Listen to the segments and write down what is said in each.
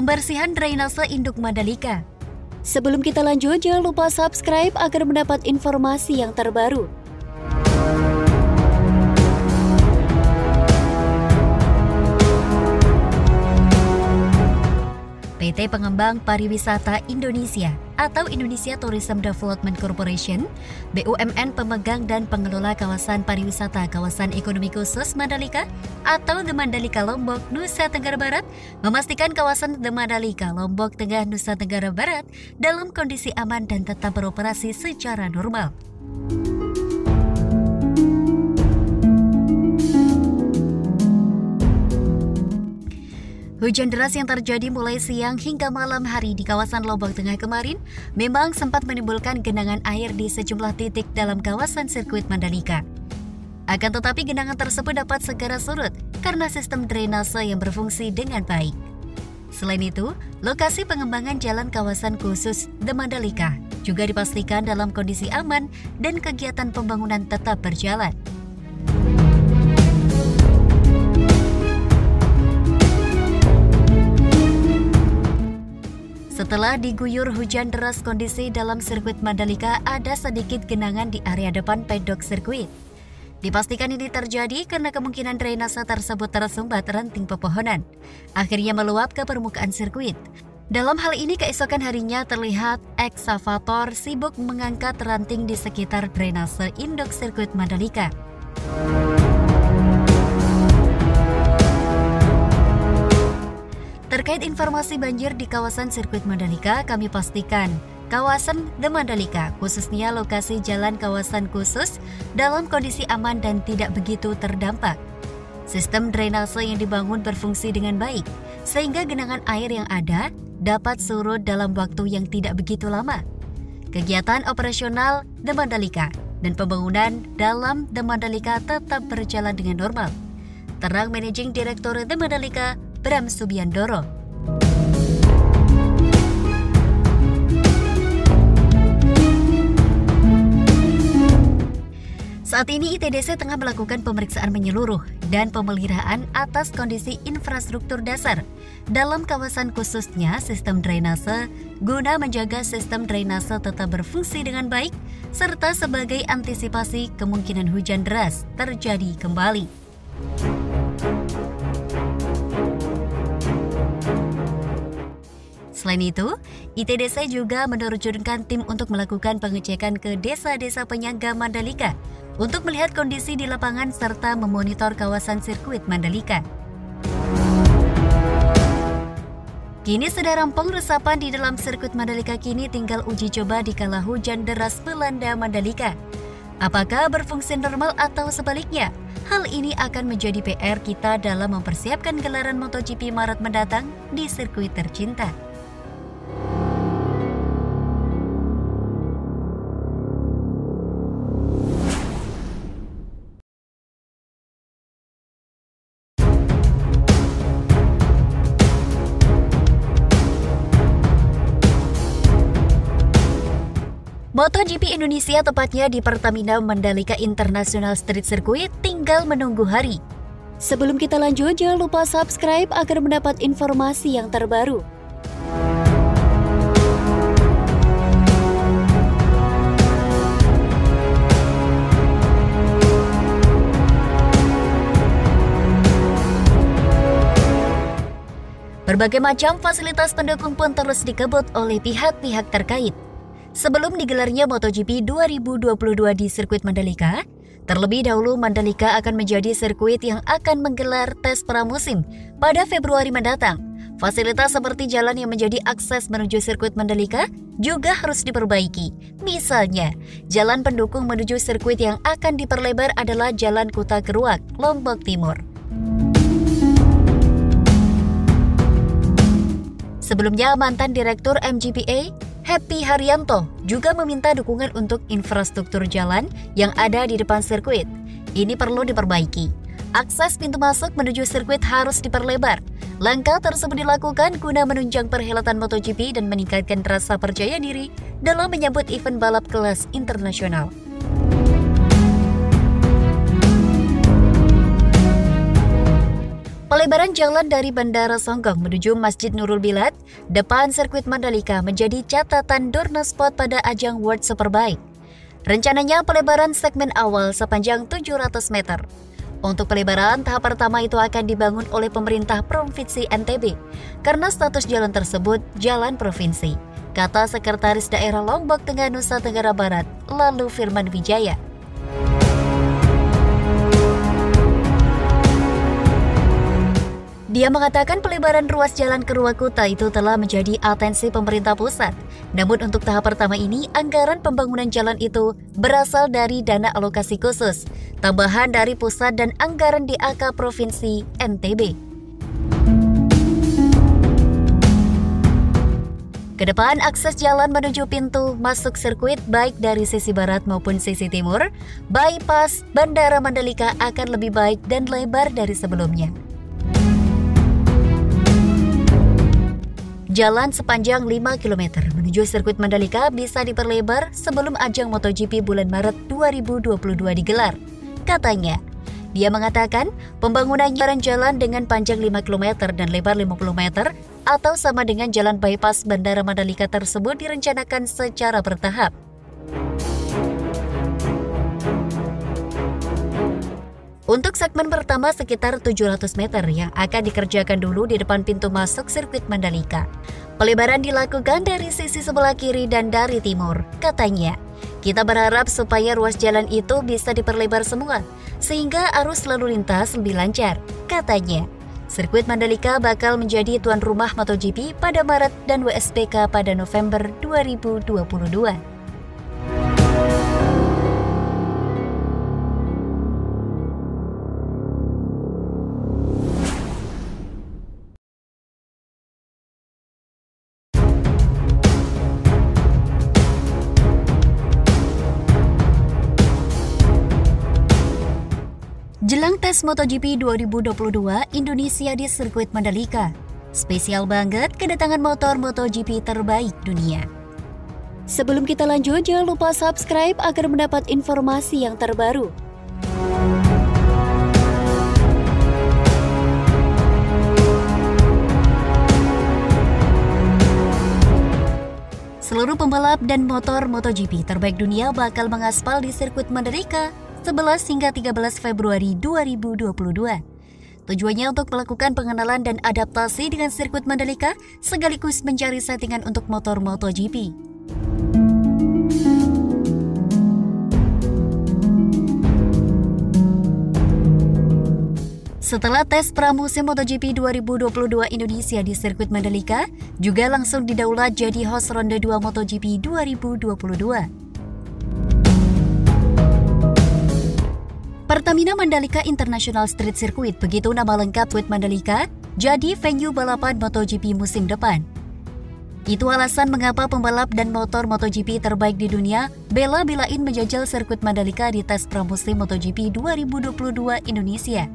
Pembersihan drainase Induk Mandalika. Sebelum kita lanjut, jangan lupa subscribe agar mendapat informasi yang terbaru. PT Pengembang Pariwisata Indonesia atau Indonesia Tourism Development Corporation, BUMN pemegang dan pengelola kawasan pariwisata kawasan ekonomi khusus Mandalika atau The Mandalika Lombok, Nusa Tenggara Barat, memastikan kawasan The Mandalika Lombok Tengah, Nusa Tenggara Barat dalam kondisi aman dan tetap beroperasi secara normal. Hujan deras yang terjadi mulai siang hingga malam hari di kawasan Lombok Tengah kemarin memang sempat menimbulkan genangan air di sejumlah titik dalam kawasan sirkuit Mandalika. Akan tetapi genangan tersebut dapat segera surut karena sistem drainase yang berfungsi dengan baik. Selain itu, lokasi pengembangan jalan kawasan khusus The Mandalika juga dipastikan dalam kondisi aman dan kegiatan pembangunan tetap berjalan. Setelah diguyur hujan deras, kondisi dalam sirkuit Mandalika ada sedikit genangan di area depan pedok sirkuit. Dipastikan ini terjadi karena kemungkinan drainase tersebut tersumbat ranting pepohonan, akhirnya meluap ke permukaan sirkuit. Dalam hal ini, keesokan harinya terlihat eksavator sibuk mengangkat ranting di sekitar drainase induk sirkuit Mandalika. Terkait informasi banjir di kawasan sirkuit Mandalika, kami pastikan kawasan The Mandalika, khususnya lokasi jalan kawasan khusus, dalam kondisi aman dan tidak begitu terdampak. Sistem drainase yang dibangun berfungsi dengan baik, sehingga genangan air yang ada dapat surut dalam waktu yang tidak begitu lama. Kegiatan operasional The Mandalika dan pembangunan dalam The Mandalika tetap berjalan dengan normal. Terang Managing Director The Mandalika, Bram Subiandoro. Saat ini ITDC tengah melakukan pemeriksaan menyeluruh dan pemeliharaan atas kondisi infrastruktur dasar dalam kawasan, khususnya sistem drainase, guna menjaga sistem drainase tetap berfungsi dengan baik serta sebagai antisipasi kemungkinan hujan deras terjadi kembali. Selain itu, ITDC juga menerjunkan tim untuk melakukan pengecekan ke desa-desa penyangga Mandalika untuk melihat kondisi di lapangan serta memonitor kawasan sirkuit Mandalika. Kini sudah rampung resapan di dalam sirkuit Mandalika, kini tinggal uji coba dikala hujan deras melanda Mandalika. Apakah berfungsi normal atau sebaliknya? Hal ini akan menjadi PR kita dalam mempersiapkan gelaran MotoGP Maret mendatang di sirkuit tercinta. MotoGP Indonesia, tepatnya di Pertamina Mandalika International Street Circuit, tinggal menunggu hari. Sebelum kita lanjut, jangan lupa subscribe agar mendapat informasi yang terbaru. Berbagai macam fasilitas pendukung pun terus dikebut oleh pihak-pihak terkait sebelum digelarnya MotoGP 2022 di sirkuit Mandalika. Terlebih dahulu, Mandalika akan menjadi sirkuit yang akan menggelar tes pramusim pada Februari mendatang. Fasilitas seperti jalan yang menjadi akses menuju sirkuit Mandalika juga harus diperbaiki. Misalnya, jalan pendukung menuju sirkuit yang akan diperlebar adalah Jalan Kuta Keruak, Lombok Timur. Sebelumnya, mantan Direktur MGPA Happy Haryanto juga meminta dukungan untuk infrastruktur jalan yang ada di depan sirkuit. Ini perlu diperbaiki. Akses pintu masuk menuju sirkuit harus diperlebar. Langkah tersebut dilakukan guna menunjang perhelatan MotoGP dan meningkatkan rasa percaya diri dalam menyambut event balap kelas internasional. Pelebaran jalan dari Bandara Songgong menuju Masjid Nurul Bilad, depan sirkuit Mandalika menjadi catatan Dorna-Sport pada ajang World Superbike. Rencananya pelebaran segmen awal sepanjang 700 meter. Untuk pelebaran tahap pertama itu akan dibangun oleh pemerintah Provinsi NTB, karena status jalan tersebut jalan provinsi, kata Sekretaris Daerah Lombok Tengah Nusa Tenggara Barat, lalu Firman Wijaya. Dia mengatakan pelebaran ruas jalan ke Ruakuta itu telah menjadi atensi pemerintah pusat. Namun untuk tahap pertama ini, anggaran pembangunan jalan itu berasal dari dana alokasi khusus, tambahan dari pusat dan anggaran DAK Provinsi NTB. Kedepan, akses jalan menuju pintu masuk sirkuit baik dari sisi barat maupun sisi timur, bypass Bandara Mandalika akan lebih baik dan lebar dari sebelumnya. Jalan sepanjang 5 km menuju sirkuit Mandalika bisa diperlebar sebelum ajang MotoGP bulan Maret 2022 digelar. Katanya, dia mengatakan pembangunan jalan dengan panjang 5 km dan lebar 50 meter atau sama dengan jalan bypass Bandara Mandalika tersebut direncanakan secara bertahap. Untuk segmen pertama sekitar 700 meter yang akan dikerjakan dulu di depan pintu masuk sirkuit Mandalika. Pelebaran dilakukan dari sisi sebelah kiri dan dari timur. Katanya, kita berharap supaya ruas jalan itu bisa diperlebar semua, sehingga arus lalu lintas lebih lancar. Katanya, sirkuit Mandalika bakal menjadi tuan rumah MotoGP pada Maret dan WSBK pada November 2022. Jelang tes MotoGP 2022 Indonesia di sirkuit Mandalika. Spesial banget kedatangan motor MotoGP terbaik dunia. Sebelum kita lanjut, jangan lupa subscribe agar mendapat informasi yang terbaru. Seluruh pembalap dan motor MotoGP terbaik dunia bakal mengaspal di sirkuit Mandalika 11 hingga 13 Februari 2022. Tujuannya untuk melakukan pengenalan dan adaptasi dengan sirkuit Mandalika sekaligus mencari settingan untuk motor MotoGP. Setelah tes pramusim MotoGP 2022 Indonesia di sirkuit Mandalika, juga langsung didaulat jadi host ronde 2 MotoGP 2022. Pertamina Mandalika International Street Circuit, begitu nama lengkap sirkuit Mandalika, jadi venue balapan MotoGP musim depan. Itu alasan mengapa pembalap dan motor MotoGP terbaik di dunia bela-belain menjajal sirkuit Mandalika di tes pramusim MotoGP 2022 Indonesia.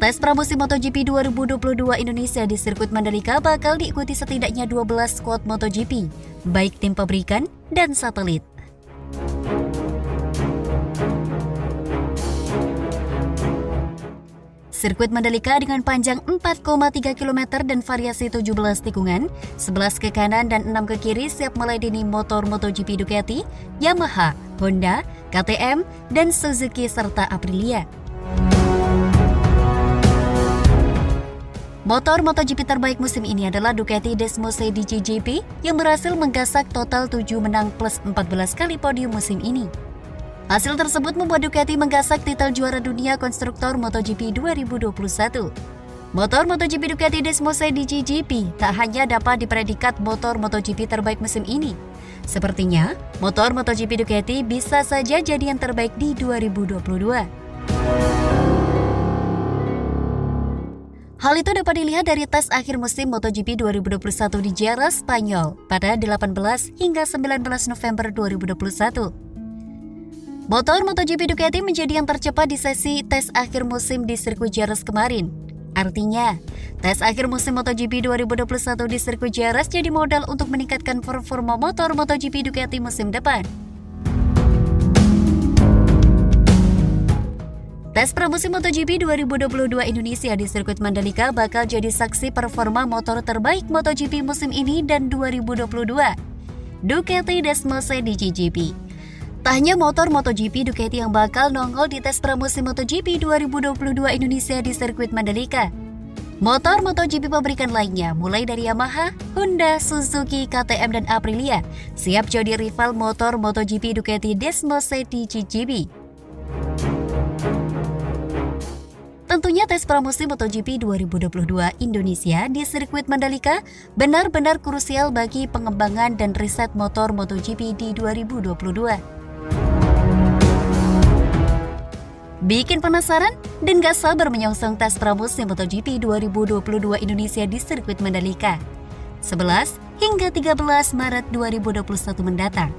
Tes pramusim MotoGP 2022 Indonesia di sirkuit Mandalika bakal diikuti setidaknya 12 squad MotoGP, baik tim pabrikan dan satelit. Sirkuit Mandalika dengan panjang 4,3 km dan variasi 17 tikungan, 11 ke kanan dan 6 ke kiri siap meladeni motor MotoGP Ducati, Yamaha, Honda, KTM, dan Suzuki serta Aprilia. Motor MotoGP terbaik musim ini adalah Ducati Desmosed DigiGP yang berhasil menggasak total 7 menang plus 14 kali podium musim ini. Hasil tersebut membuat Ducati menggasak titel juara dunia konstruktor MotoGP 2021. Motor MotoGP Ducati Desmosed DigiGP tak hanya dapat dipredikat motor MotoGP terbaik musim ini. Sepertinya, motor MotoGP Ducati bisa saja jadi yang terbaik di 2022. Hal itu dapat dilihat dari tes akhir musim MotoGP 2021 di Jerez, Spanyol pada 18 hingga 19 November 2021. Motor MotoGP Ducati menjadi yang tercepat di sesi tes akhir musim di sirkuit Jerez kemarin. Artinya, tes akhir musim MotoGP 2021 di sirkuit Jerez jadi modal untuk meningkatkan performa motor MotoGP Ducati musim depan. Tes pramusim MotoGP 2022 Indonesia di sirkuit Mandalika bakal jadi saksi performa motor terbaik MotoGP musim ini dan 2022. Ducati Desmosed di GGP. Tak hanya motor MotoGP Ducati yang bakal nongol di tes pramusim MotoGP 2022 Indonesia di sirkuit Mandalika. Motor MotoGP pabrikan lainnya, mulai dari Yamaha, Honda, Suzuki, KTM, dan Aprilia, siap jadi rival motor MotoGP Ducati Desmosed di GGP. Tentunya tes pramusim MotoGP 2022 Indonesia di sirkuit Mandalika benar-benar krusial bagi pengembangan dan riset motor MotoGP di 2022. Bikin penasaran dan gak sabar menyongsong tes pramusim MotoGP 2022 Indonesia di sirkuit Mandalika 11 hingga 13 Maret 2021 mendatang.